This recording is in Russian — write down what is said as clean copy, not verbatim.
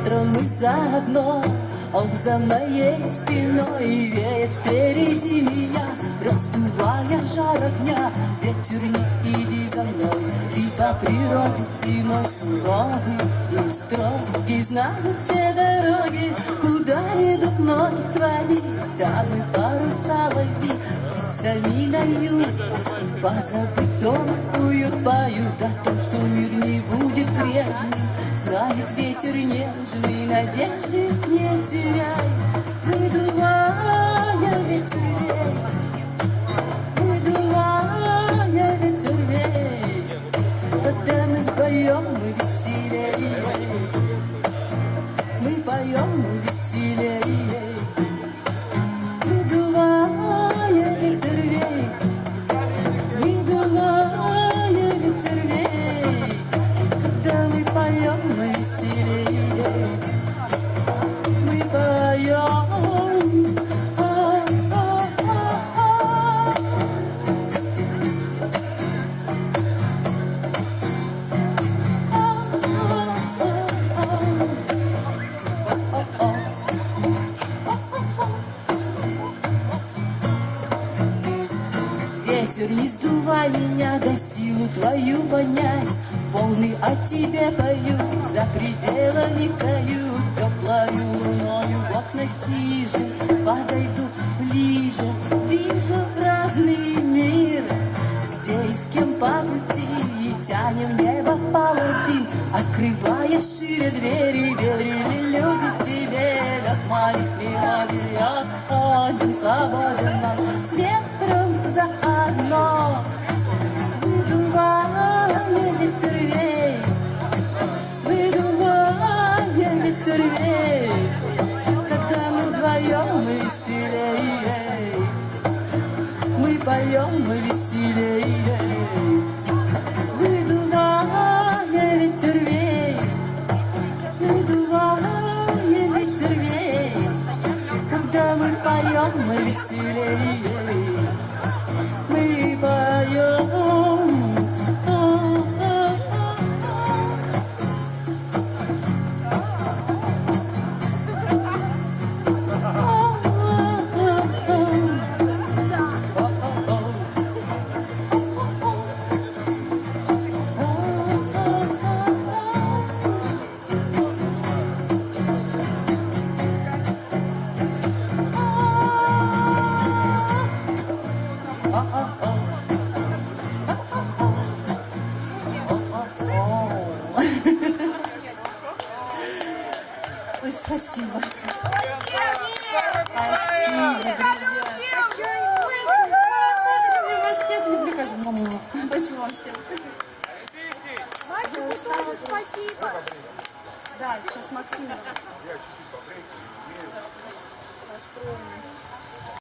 ветром мы заодно. Он за моей спиной веет впереди меня, раздувая жар огня. Ветер, не иди за мной, и по природе иной суровый и строгий. Знают все дороги, куда ведут ноги твои, дабы паруса лови, птицами на юг. Позабыть дома уют поют о том, что мир не будет прежним. Знает ветер нежный, надежды не теряй, выдувая ветер вей, выдувая ветер вей. Когда мы поем, мы веселее, мы поем, мы веселее, выдувая ветер вей, выдувая ветер вей. Когда мы поем, мы веселее, мы поем. Ветер, не сдувай меня, да силу твою понять. Волны о тебе поют, за пределами кают. Теплою луною в окна хижин подойду ближе. Вижу разный мир, где и с кем по пути, и тянем небо паладин, открывая шире двери. Верили люди тебе, лед моих мимо берет, один свободен нам с ветром заодно. Выдувая ветер вей, выдувая ветер вей. Когда мы вдвоем, мы веселее, мы поем, мы веселее. Выдувая ветер вей, выдувая ветер вей. Когда мы поем, мы веселее, мы поем. Ой, спасибо. Спасибо, друзья. Мы вас всех не прикажем. Спасибо вам всем. Спасибо. Да, сейчас Максим. Настроенный.